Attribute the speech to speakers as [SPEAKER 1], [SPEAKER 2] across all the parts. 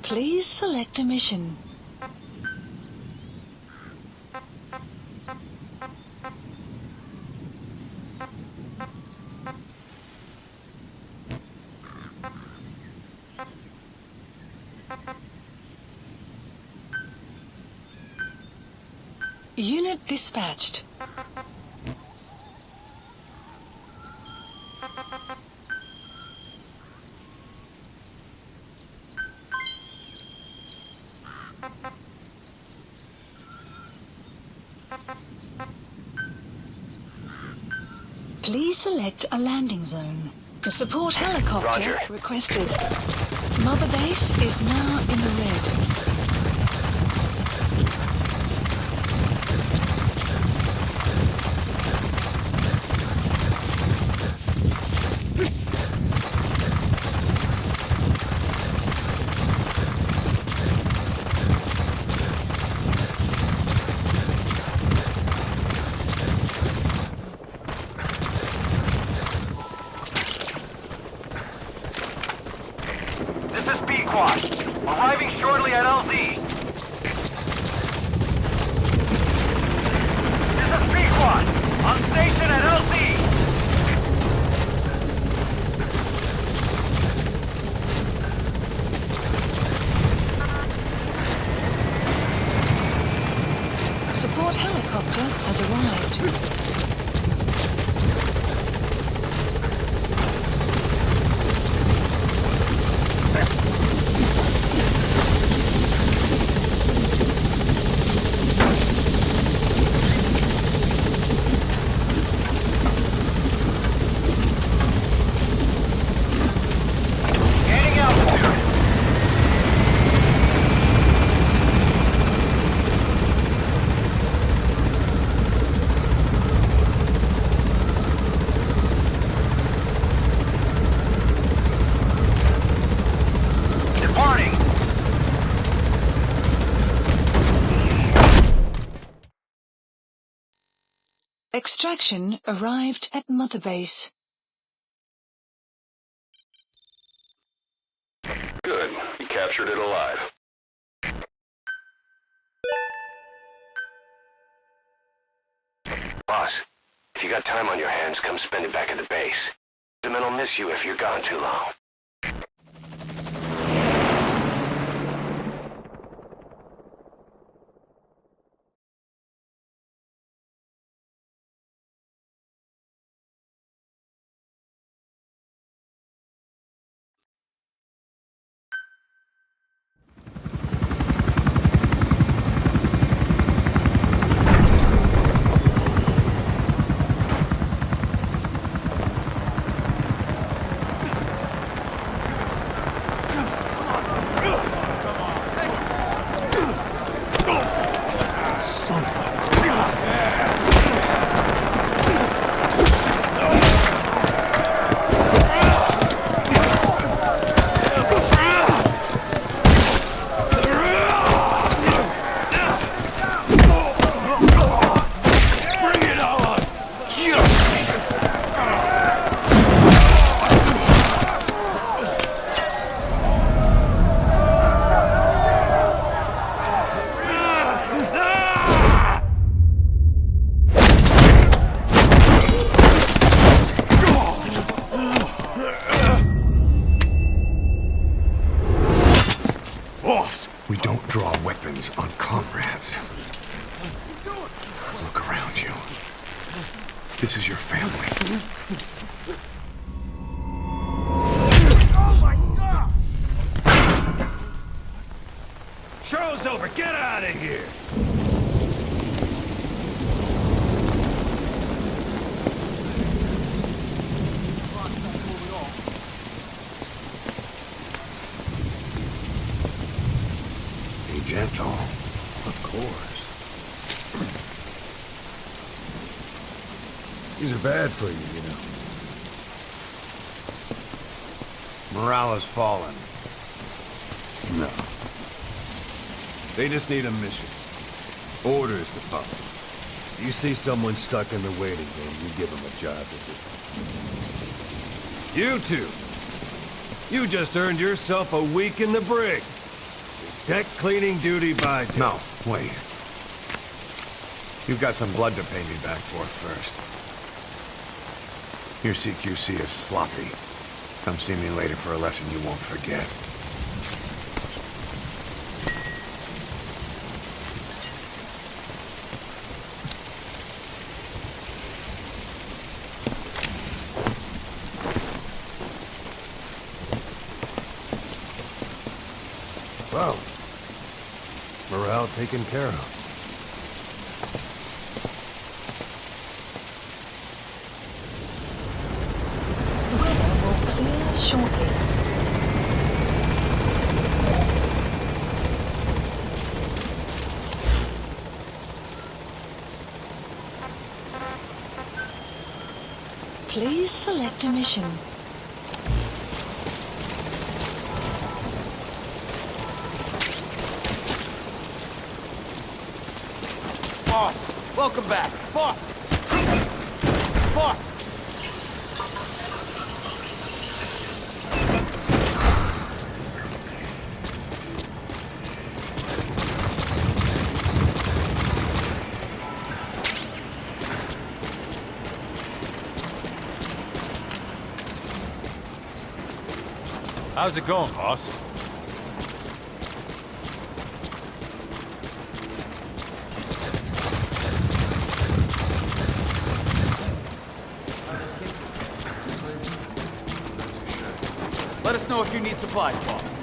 [SPEAKER 1] Please select a mission. Unit dispatched. Please select a landing zone. The support helicopter
[SPEAKER 2] Roger.
[SPEAKER 1] requested. Mother Base is now in the red.
[SPEAKER 2] Arriving shortly at LZ. This is Pequod. On station at LZ.
[SPEAKER 1] Support helicopter has arrived. Extraction arrived at Mother Base.
[SPEAKER 2] Good. You captured it alive. Boss, if you got time on your hands, come spend it back at the base. The men will miss you if you're gone too long.
[SPEAKER 3] We don't draw weapons on comrades. Look around you. This is your family.
[SPEAKER 4] Oh my God! Show's over. Get out of here!
[SPEAKER 3] Gentle.
[SPEAKER 4] Of course.
[SPEAKER 3] These are bad for you, you know. Morale has fallen.
[SPEAKER 4] No. They just need a mission. Orders to follow. You see someone stuck in the waiting room, you give them a job to do. You two, You just earned yourself a week in the brig. Deck cleaning duty by day.
[SPEAKER 3] No, wait. You've got some blood to pay me back for first. Your CQC is sloppy. Come see me later for a lesson you won't forget.
[SPEAKER 4] Well, morale taken care of.
[SPEAKER 1] Weather will clear shortly. Please select a mission.
[SPEAKER 5] Boss, welcome back. Boss! Boss! How's it going, boss? Let us know if you need supplies, boss.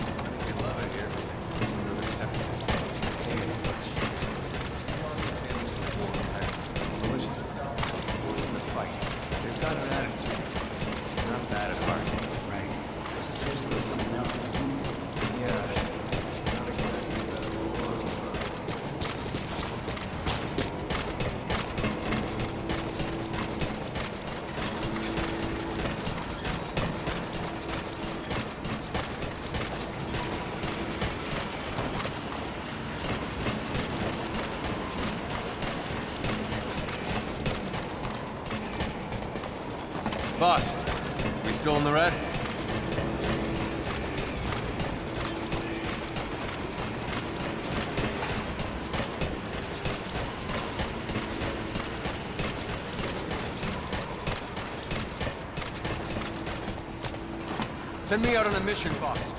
[SPEAKER 5] Boss, we still in the red? Send me out on a mission, boss.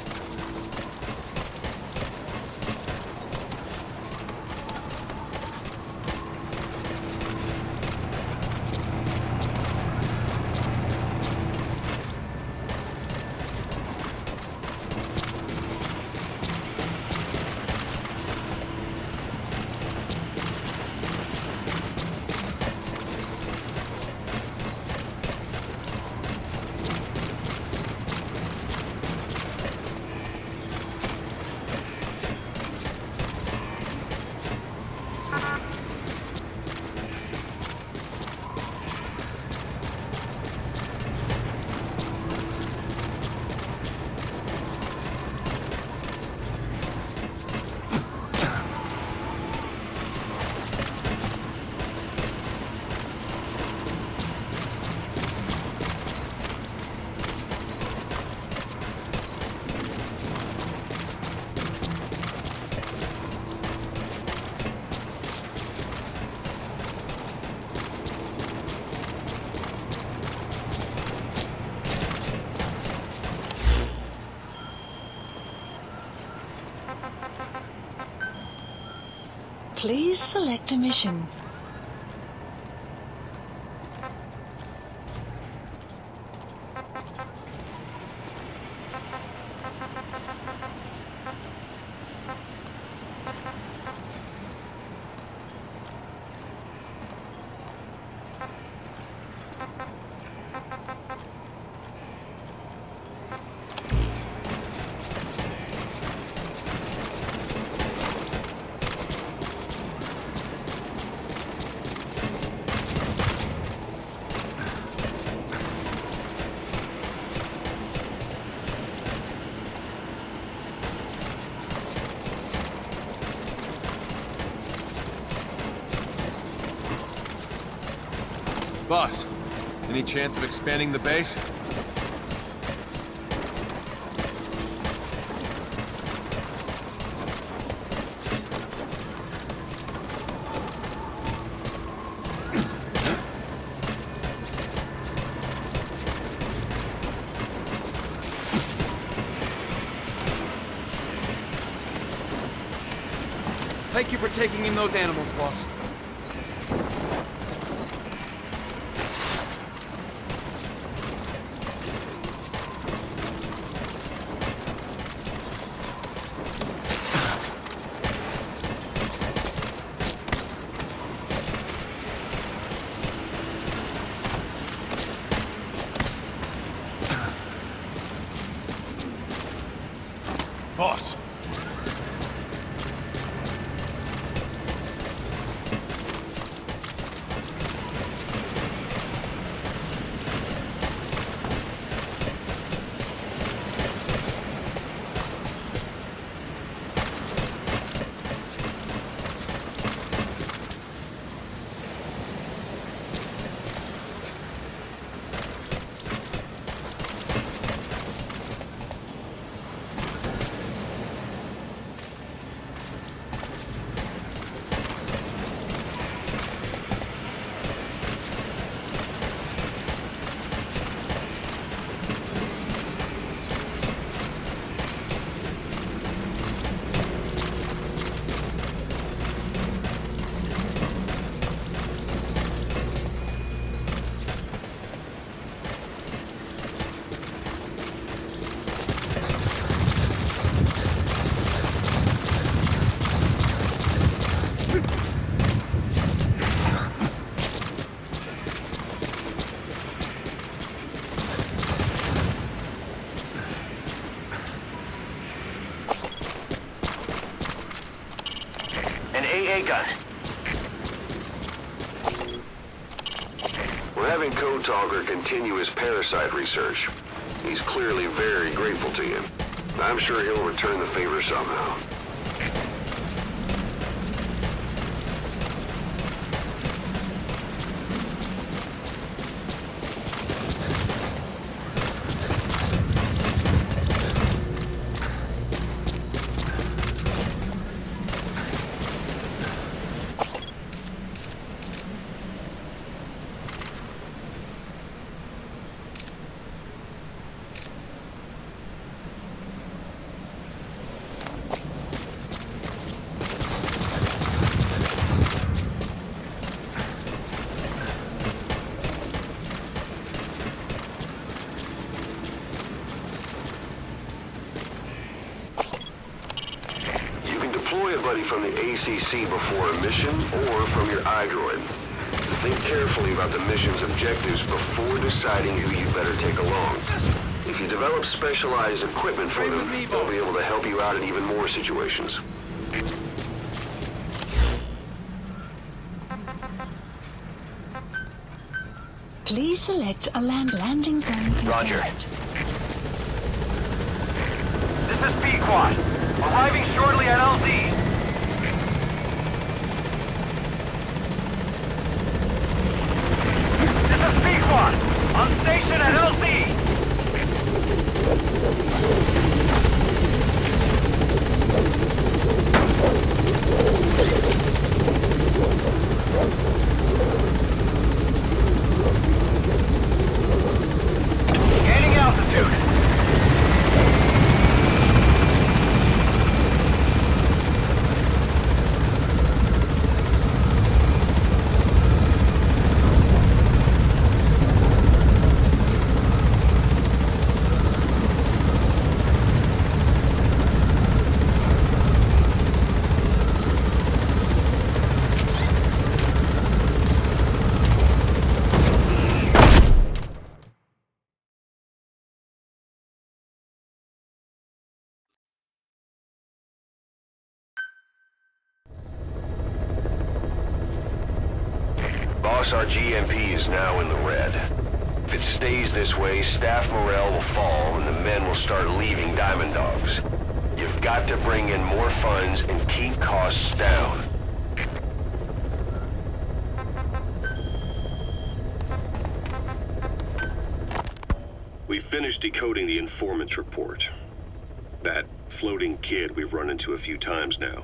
[SPEAKER 1] Please select a mission.
[SPEAKER 5] Boss, any chance of expanding the base? Thank you for taking in those animals, boss.
[SPEAKER 4] Boss!
[SPEAKER 2] AA gun. We're having Code Talker continue his parasite research. He's clearly very grateful to you. I'm sure he'll return the favor somehow. Deploy a buddy from the ACC before a mission or from your iDroid. Think carefully about the mission's objectives before deciding who you better take along. If you develop specialized equipment for them, they'll be able to help you out in even more situations.
[SPEAKER 1] Please select a landing zone.
[SPEAKER 2] Roger.
[SPEAKER 6] This is Pequod. Arriving shortly at LZ. This is Pequod. On station at LZ. Gaining altitude.
[SPEAKER 2] Boss, our GMP is now in the red. If it stays this way, staff morale will fall and the men will start leaving Diamond Dogs. You've got to bring in more funds and keep costs down.
[SPEAKER 7] We finished decoding the informant's report. That floating kid we've run into a few times now.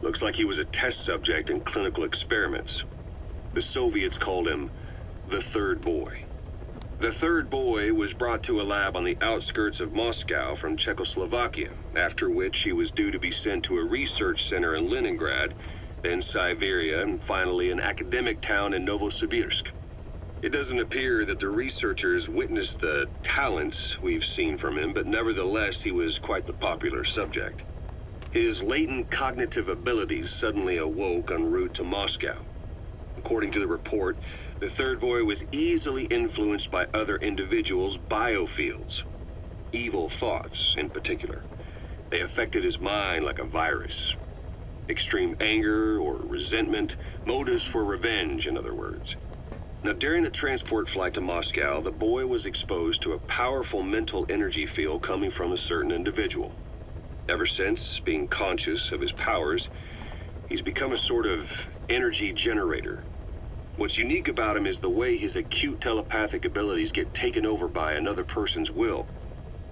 [SPEAKER 7] Looks like he was a test subject in clinical experiments. The Soviets called him the third boy. The third boy was brought to a lab on the outskirts of Moscow from Czechoslovakia, after which he was due to be sent to a research center in Leningrad, then Siberia, and finally an academic town in Novosibirsk. It doesn't appear that the researchers witnessed the talents we've seen from him, but nevertheless he was quite the popular subject. His latent cognitive abilities suddenly awoke en route to Moscow. According to the report, the third boy was easily influenced by other individuals' biofields. Evil thoughts, in particular. They affected his mind like a virus. Extreme anger or resentment, motives for revenge, in other words. Now, during the transport flight to Moscow, the boy was exposed to a powerful mental energy field coming from a certain individual. Ever since, being conscious of his powers, he's become a sort of energy generator. What's unique about him is the way his acute telepathic abilities get taken over by another person's will.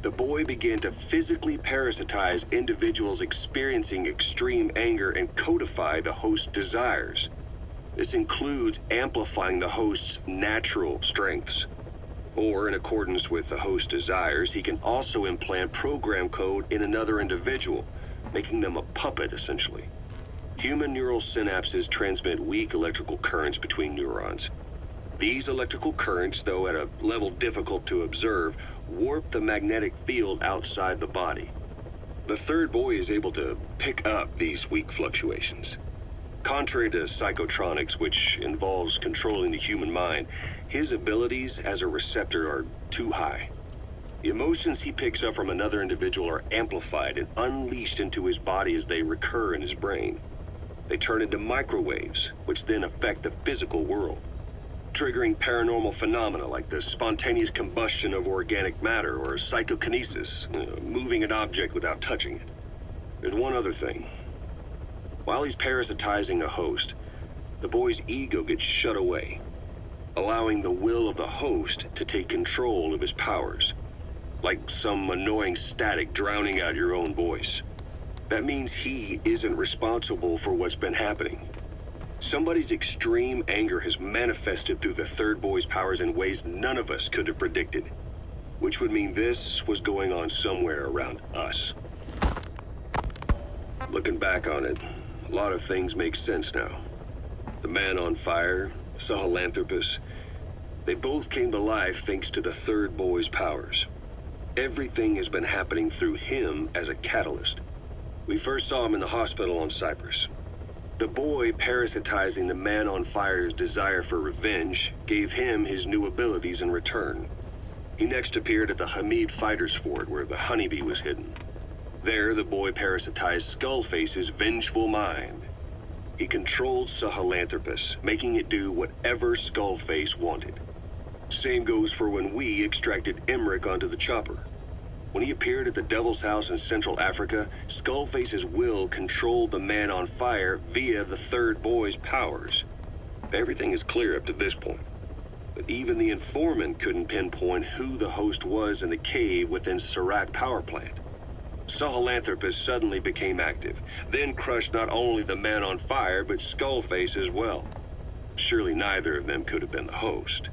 [SPEAKER 7] The boy began to physically parasitize individuals experiencing extreme anger and codify the host's desires. This includes amplifying the host's natural strengths. Or, in accordance with the host's desires, he can also implant program code in another individual, making them a puppet, essentially. Human neural synapses transmit weak electrical currents between neurons. These electrical currents, though at a level difficult to observe, warp the magnetic field outside the body. The third boy is able to pick up these weak fluctuations. Contrary to psychotronics, which involves controlling the human mind, his abilities as a receptor are too high. The emotions he picks up from another individual are amplified and unleashed into his body as they recur in his brain. They turn into microwaves, which then affect the physical world, triggering paranormal phenomena like the spontaneous combustion of organic matter or psychokinesis, moving an object without touching it. There's one other thing. While he's parasitizing a host, the boy's ego gets shut away, allowing the will of the host to take control of his powers, like some annoying static drowning out your own voice. That means he isn't responsible for what's been happening. Somebody's extreme anger has manifested through the third boy's powers in ways none of us could have predicted, which would mean this was going on somewhere around us. Looking back on it, a lot of things make sense now. The man on fire, Sahelanthropus, they both came to life thanks to the third boy's powers. Everything has been happening through him as a catalyst. We first saw him in the hospital on Cyprus. The boy parasitizing the man on fire's desire for revenge gave him his new abilities in return. He next appeared at the Hamid Fighters Fort where the honeybee was hidden. There, the boy parasitized Skullface's vengeful mind. He controlled Sahelanthropus, making it do whatever Skullface wanted. Same goes for when we extracted Emmerich onto the chopper. When he appeared at the Devil's House in Central Africa, Skullface's will controlled the man on fire via the third boy's powers. Everything is clear up to this point. But even the informant couldn't pinpoint who the host was in the cave within Serac power plant. Sahelanthropus suddenly became active, then crushed not only the man on fire, but Skullface as well. Surely neither of them could have been the host.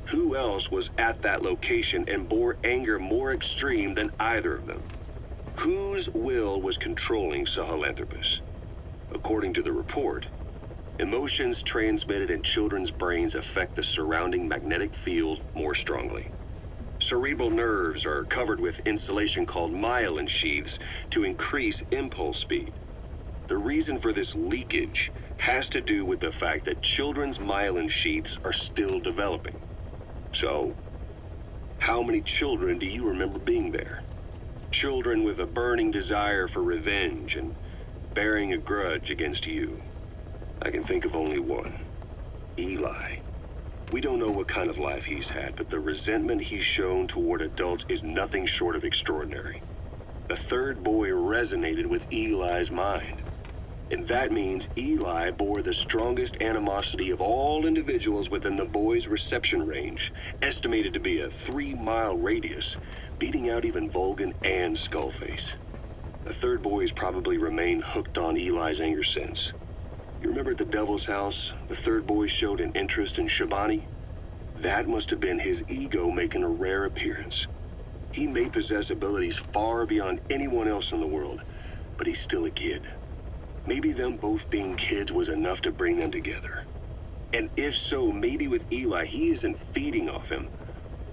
[SPEAKER 7] Who else was at that location and bore anger more extreme than either of them? Whose will was controlling Sahelanthropus? According to the report, emotions transmitted in children's brains affect the surrounding magnetic field more strongly. Cerebral nerves are covered with insulation called myelin sheaths to increase impulse speed. The reason for this leakage has to do with the fact that children's myelin sheaths are still developing. So, how many children do you remember being there? Children with a burning desire for revenge and bearing a grudge against you. I can think of only one. Eli. We don't know what kind of life he's had, but the resentment he's shown toward adults is nothing short of extraordinary. The third boy resonated with Eli's mind. And that means Eli bore the strongest animosity of all individuals within the boy's reception range, estimated to be a 3-mile radius, beating out even Volgan and Skullface. The third boy has probably remained hooked on Eli's anger since. You remember at the Devil's House, the third boy showed an interest in Shabani? That must have been his ego making a rare appearance. He may possess abilities far beyond anyone else in the world, but he's still a kid. Maybe them both being kids was enough to bring them together. And if so, maybe with Eli, he isn't feeding off him,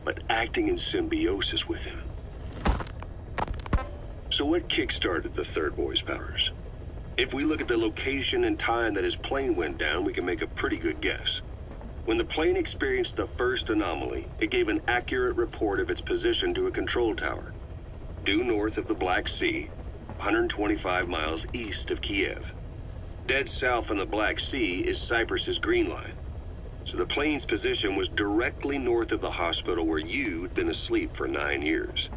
[SPEAKER 7] but acting in symbiosis with him. So what kick-started the third boy's powers? If we look at the location and time that his plane went down, we can make a pretty good guess. When the plane experienced the first anomaly, it gave an accurate report of its position to a control tower, due north of the Black Sea, 125 miles east of Kiev. Dead south on the Black Sea is Cyprus's Green Line, so the plane's position was directly north of the hospital where you'd been asleep for 9 years.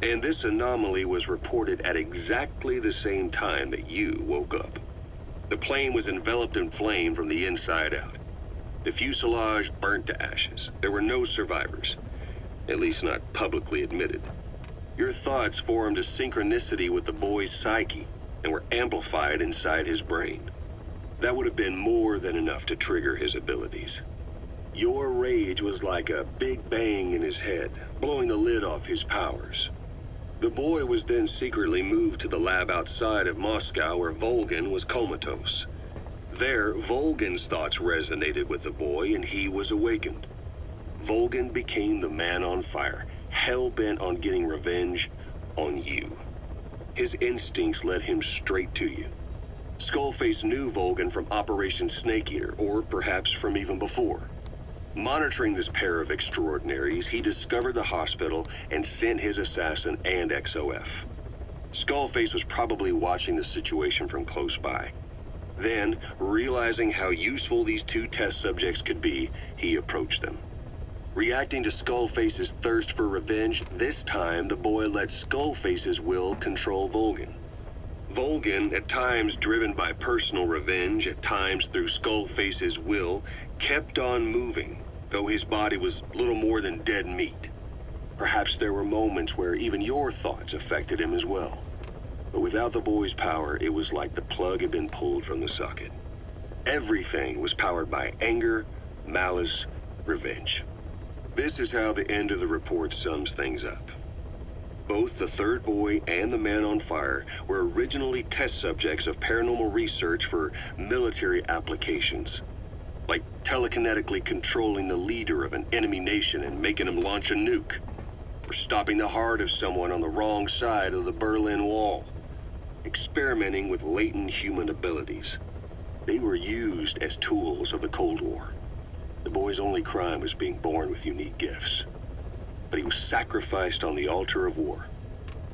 [SPEAKER 7] And this anomaly was reported at exactly the same time that you woke up. The plane was enveloped in flame from the inside out. The fuselage burnt to ashes. There were no survivors, at least not publicly admitted. Your thoughts formed a synchronicity with the boy's psyche and were amplified inside his brain. That would have been more than enough to trigger his abilities. Your rage was like a big bang in his head, blowing the lid off his powers. The boy was then secretly moved to the lab outside of Moscow where Volgin was comatose. There, Volgin's thoughts resonated with the boy and he was awakened. Volgin became the man on fire, hell-bent on getting revenge on you. His instincts led him straight to you. Skullface knew Volgin from Operation Snake Eater, or perhaps from even before. Monitoring this pair of extraordinaries, he discovered the hospital and sent his assassin and XOF. Skullface was probably watching the situation from close by. Then, realizing how useful these two test subjects could be, he approached them. Reacting to Skullface's thirst for revenge, this time the boy let Skullface's will control Volgin. Volgin, at times driven by personal revenge, at times through Skullface's will, kept on moving, though his body was little more than dead meat. Perhaps there were moments where even your thoughts affected him as well. But without the boy's power, it was like the plug had been pulled from the socket. Everything was powered by anger, malice, revenge. This is how the end of the report sums things up. Both the third boy and the man on fire were originally test subjects of paranormal research for military applications, like telekinetically controlling the leader of an enemy nation and making him launch a nuke, or stopping the heart of someone on the wrong side of the Berlin Wall, experimenting with latent human abilities. They were used as tools of the Cold War. The boy's only crime was being born with unique gifts. But he was sacrificed on the altar of war.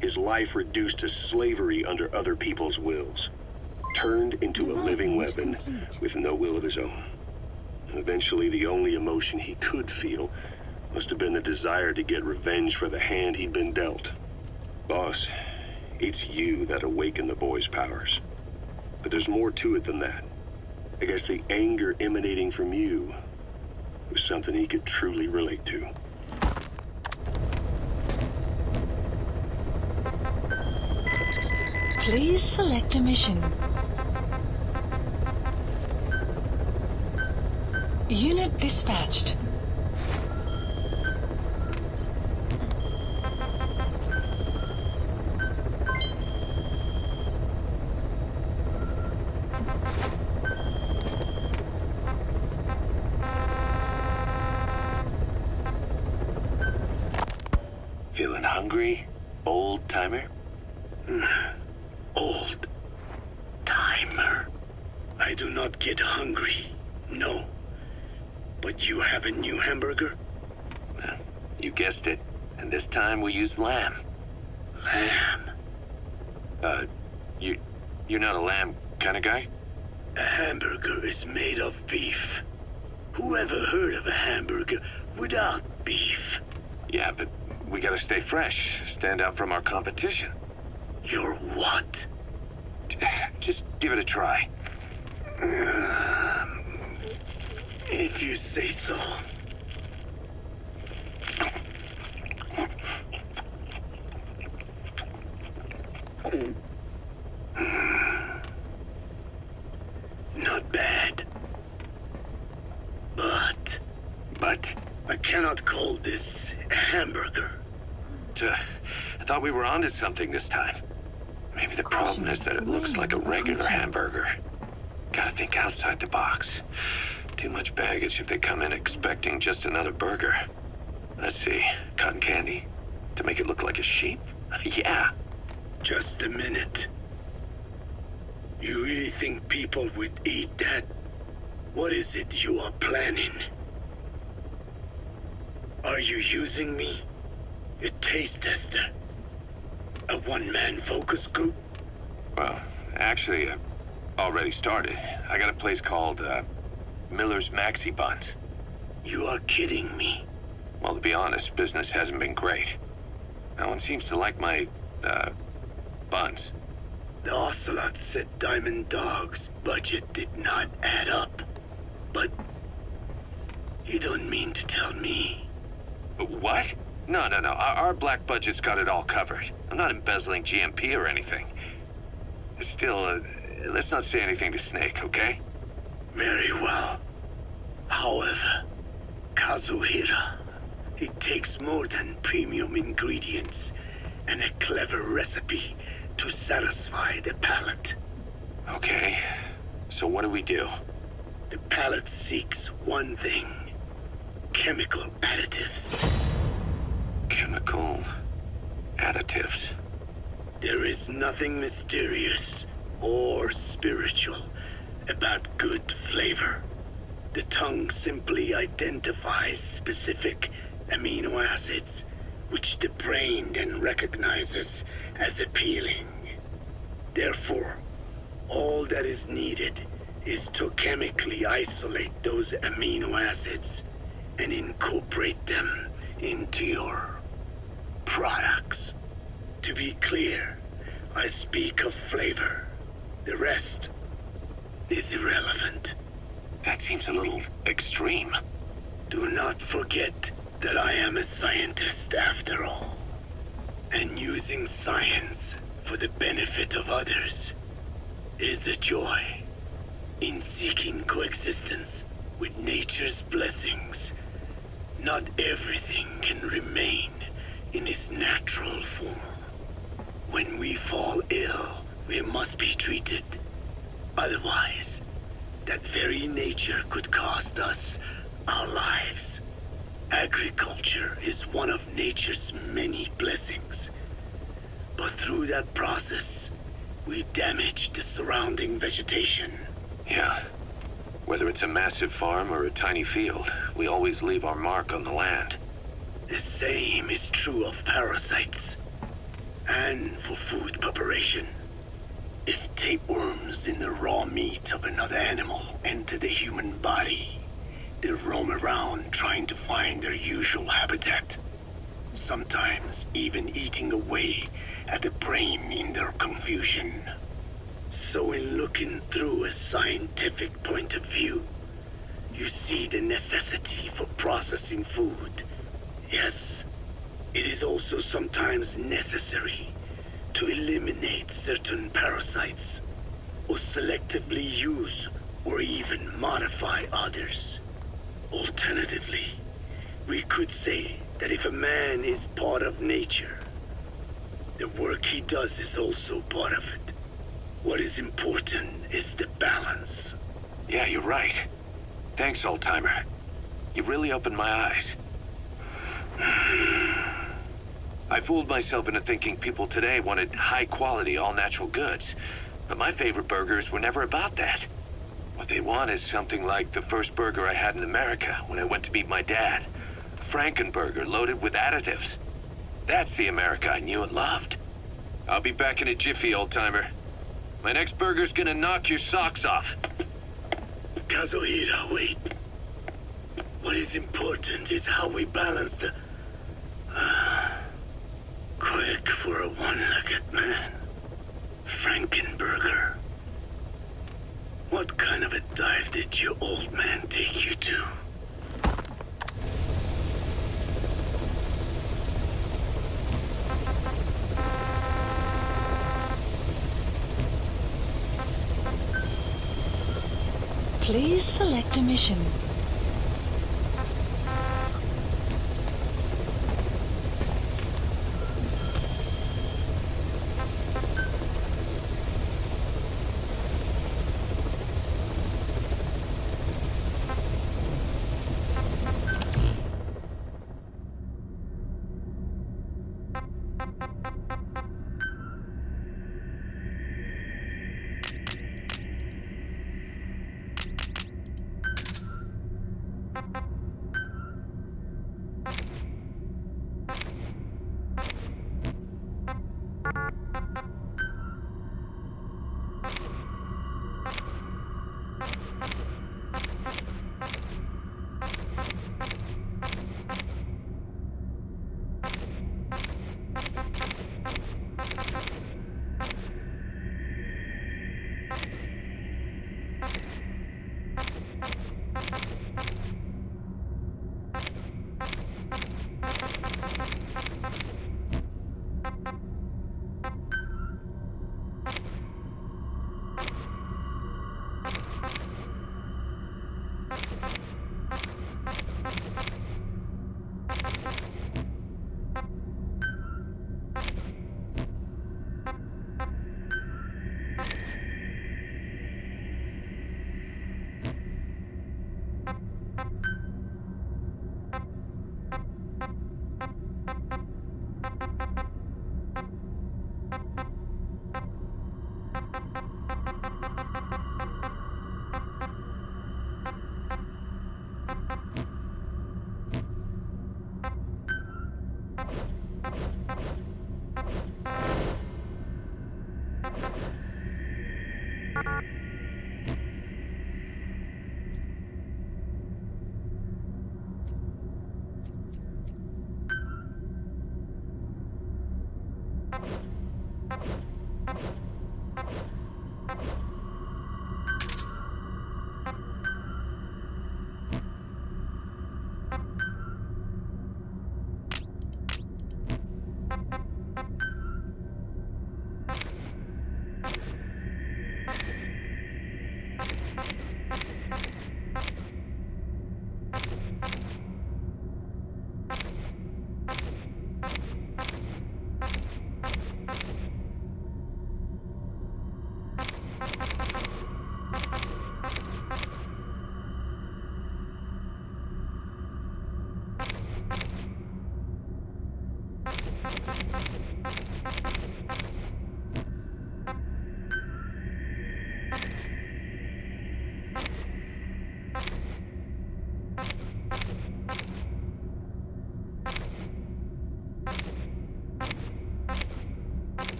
[SPEAKER 7] His life reduced to slavery under other people's wills. Turned into a living weapon with no will of his own. And eventually the only emotion he could feel must have been the desire to get revenge for the hand he'd been dealt. Boss, it's you that awakened the boy's powers. But there's more to it than that. I guess the anger emanating from you was something he could truly relate to.
[SPEAKER 1] Please select a mission. Unit dispatched.
[SPEAKER 2] Feeling hungry, old timer? Old timer. I do not get hungry, no. But you have a new hamburger? You guessed it. And this time we used lamb. Lamb? You're not a lamb kind of guy? A hamburger is made of beef. Who ever heard of a hamburger without beef? Yeah, but we gotta stay fresh, stand out from our competition. You're what? Just give it a try. If you say so. Not bad. But
[SPEAKER 8] this a hamburger?
[SPEAKER 7] I thought we were onto something this time. Maybe the problem is that it looks like a regular hamburger. Gotta think outside the box. Too much baggage if they come in expecting just another burger. Let's see, cotton candy? To make it look like a sheep? Yeah.
[SPEAKER 8] Just a minute. You really think people would eat that? What is it you are planning? Are you using me? A taste tester? A one-man focus group?
[SPEAKER 7] Well, actually, already started. I got a place called, Miller's Maxi Buns.
[SPEAKER 8] You are kidding me.
[SPEAKER 7] Well, to be honest, business hasn't been great. No one seems to like my, buns.
[SPEAKER 8] The Ocelot said Diamond Dog's budget did not add up. But you don't mean to tell me.
[SPEAKER 7] What? No. Our black budget's got it all covered. I'm not embezzling GMP or anything. Still, let's not say anything to Snake, okay?
[SPEAKER 8] Very well. However, Kazuhira, it takes more than premium ingredients and a clever recipe to satisfy the palate.
[SPEAKER 7] Okay, so what do we do?
[SPEAKER 8] The palate seeks one thing: chemical additives.
[SPEAKER 7] Chemical additives.
[SPEAKER 8] There is nothing mysterious or spiritual about good flavor. The tongue simply identifies specific amino acids, which the brain then recognizes as appealing. Therefore, all that is needed is to chemically isolate those amino acids and incorporate them into your products. To be clear, I speak of flavor. The rest is irrelevant.
[SPEAKER 7] That seems a little extreme.
[SPEAKER 8] Do not forget that I am a scientist after all. And using science for the benefit of others is a joy. In seeking coexistence with nature's blessings, not everything can remain in its natural form. When we fall ill, we must be treated. Otherwise, that very nature could cost us our lives. Agriculture is one of nature's many blessings. But through that process, we damage the surrounding vegetation.
[SPEAKER 7] Yeah. Whether it's a massive farm or a tiny field, we always leave our mark on the land.
[SPEAKER 8] The same is true of parasites. And for food preparation. If tapeworms in the raw meat of another animal enter the human body, they roam around trying to find their usual habitat. Sometimes even eating away at the brain in their confusion. So in looking through a scientific point of view, you see the necessity for processing food. Yes, it is also sometimes necessary to eliminate certain parasites, or selectively use or even modify others. Alternatively, we could say that if a man is part of nature, the work he does is also part of it. What is important is the balance.
[SPEAKER 7] Yeah, you're right. Thanks, old-timer. You really opened my eyes. I fooled myself into thinking people today wanted high-quality, all-natural goods. But my favorite burgers were never about that. What they want is something like the first burger I had in America when I went to meet my dad. A Frankenburger loaded with additives. That's the America I knew and loved. I'll be back in a jiffy, old-timer. My next burger's gonna knock your socks off.
[SPEAKER 8] Kazuhira, wait. What is important is how we balance the... quick for a one-legged man. Frankenburger. What kind of a dive did your old man take you to?
[SPEAKER 1] Please select a mission.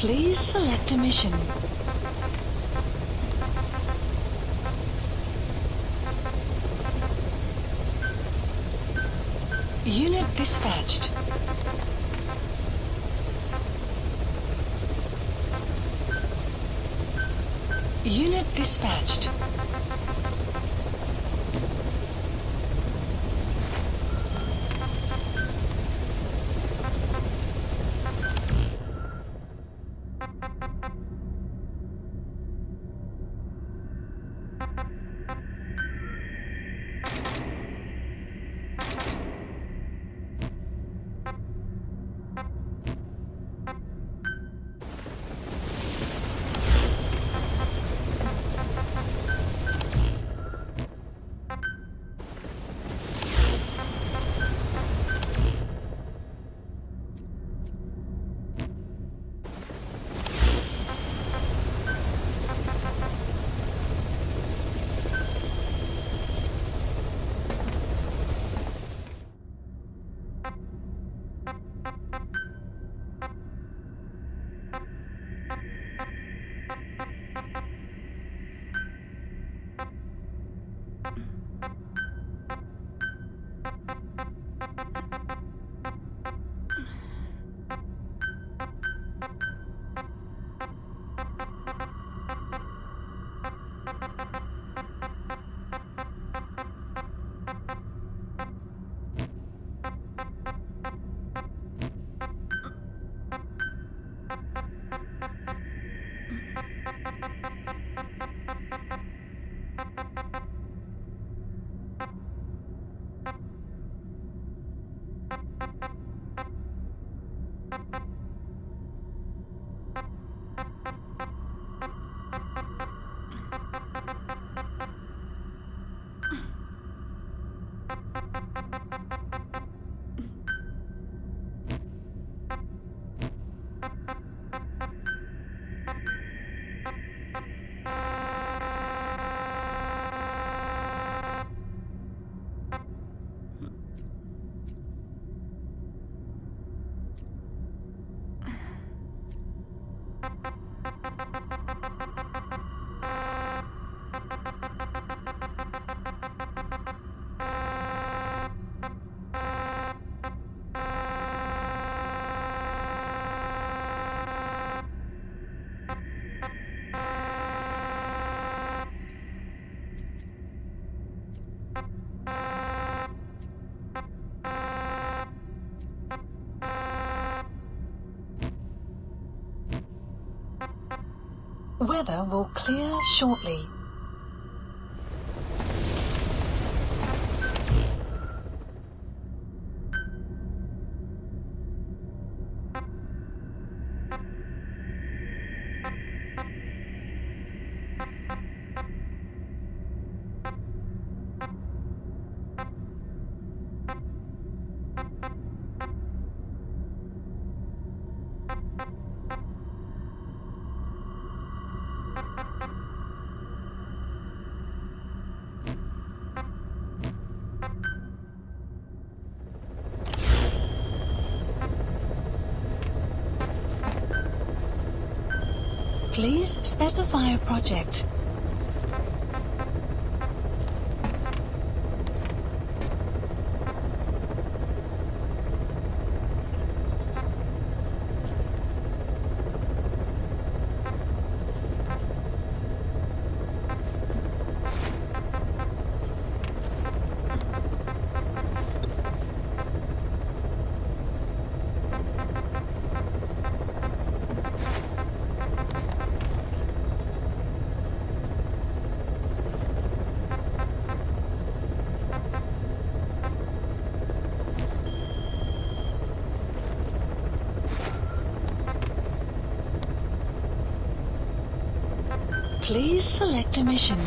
[SPEAKER 1] Please select a mission. Unit dispatched. Unit dispatched. Weather will clear shortly. Please specify a project. Please select a mission.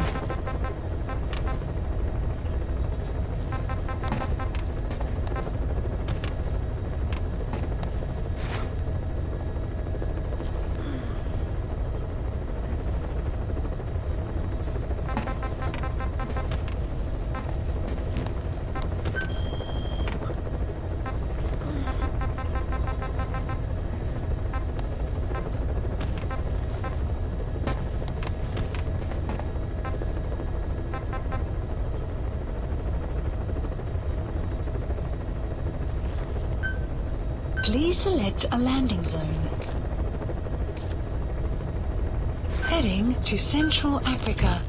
[SPEAKER 1] Please select a landing zone. Heading to Central Africa.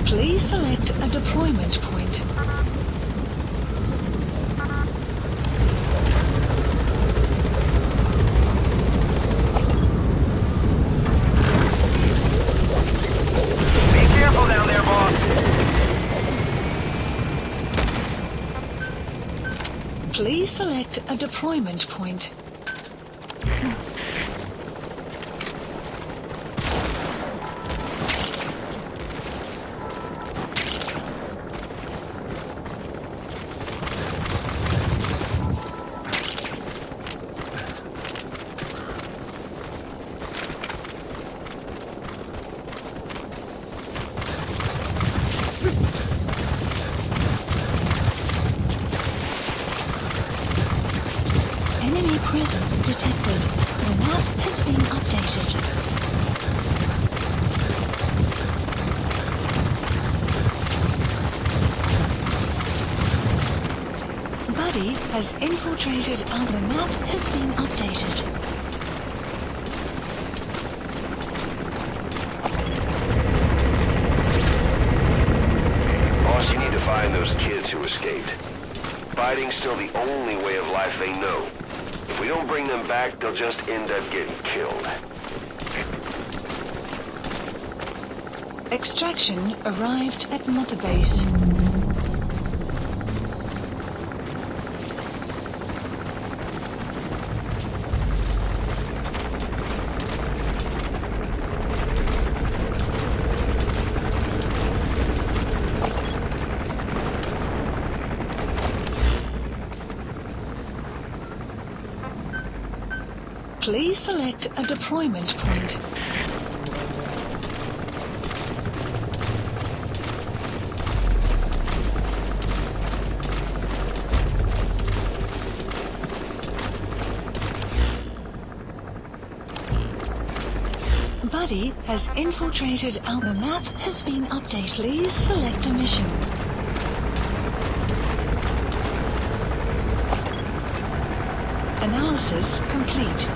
[SPEAKER 1] Please select a deployment point.
[SPEAKER 6] Be careful down there, boss.
[SPEAKER 1] Please select a deployment point. Enemy presence detected. The map has been updated. Buddy has infiltrated and the map has been updated.
[SPEAKER 2] Boss, you need to find those kids who escaped. Fighting's still the only way of life they know. If we don't bring them back, they'll just end up getting killed.
[SPEAKER 1] Extraction arrived at Mother Base. Please select a deployment point. Buddy has infiltrated and the map has been updated. Please select a mission. Analysis Analysis complete.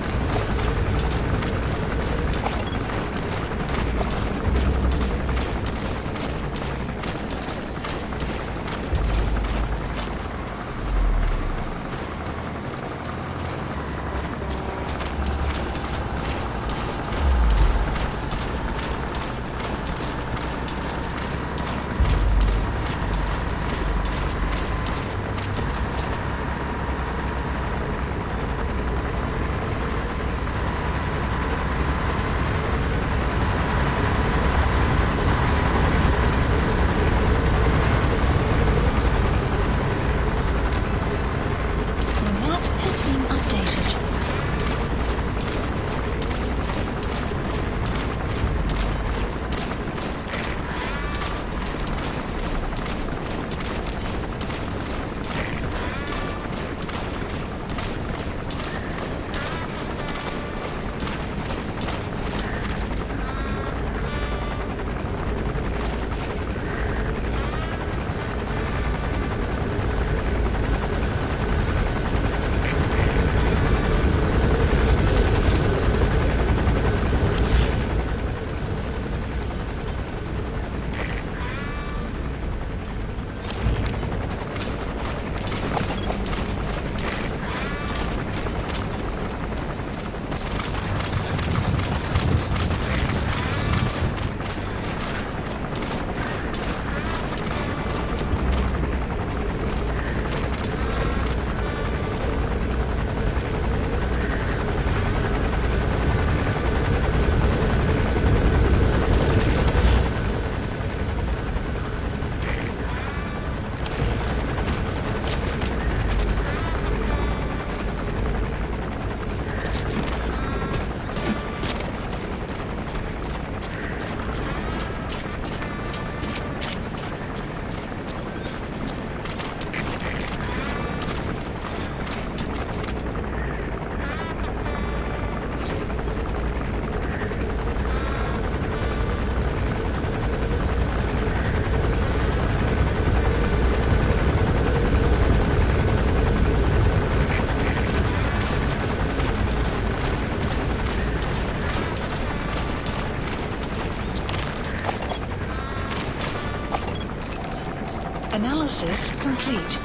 [SPEAKER 1] Analysis complete.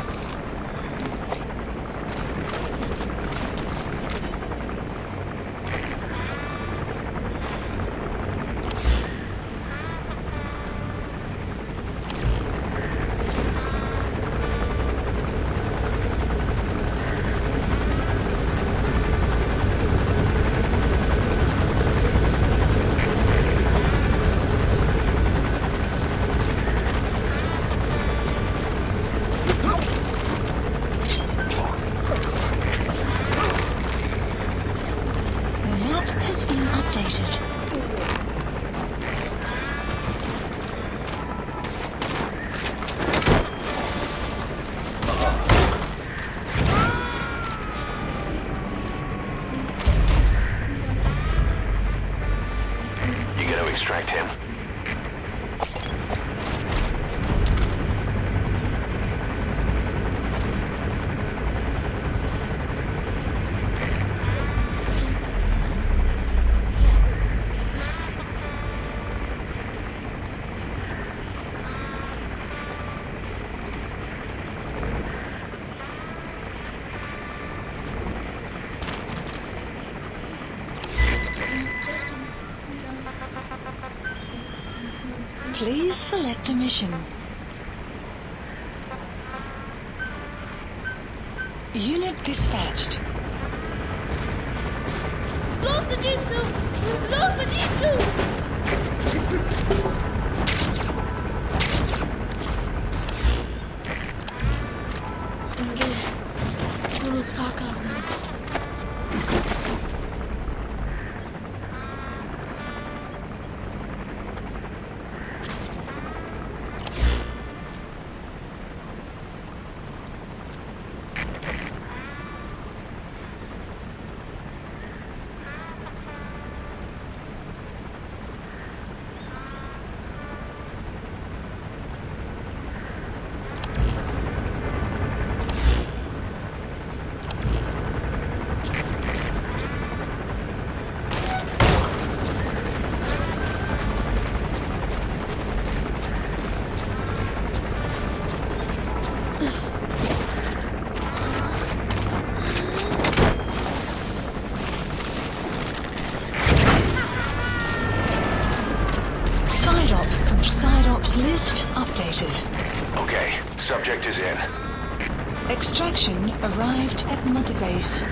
[SPEAKER 2] Extract him.
[SPEAKER 1] Please select a mission. Unit dispatched. Targets list updated.
[SPEAKER 2] Okay, subject is in.
[SPEAKER 1] Extraction arrived at Mother Base.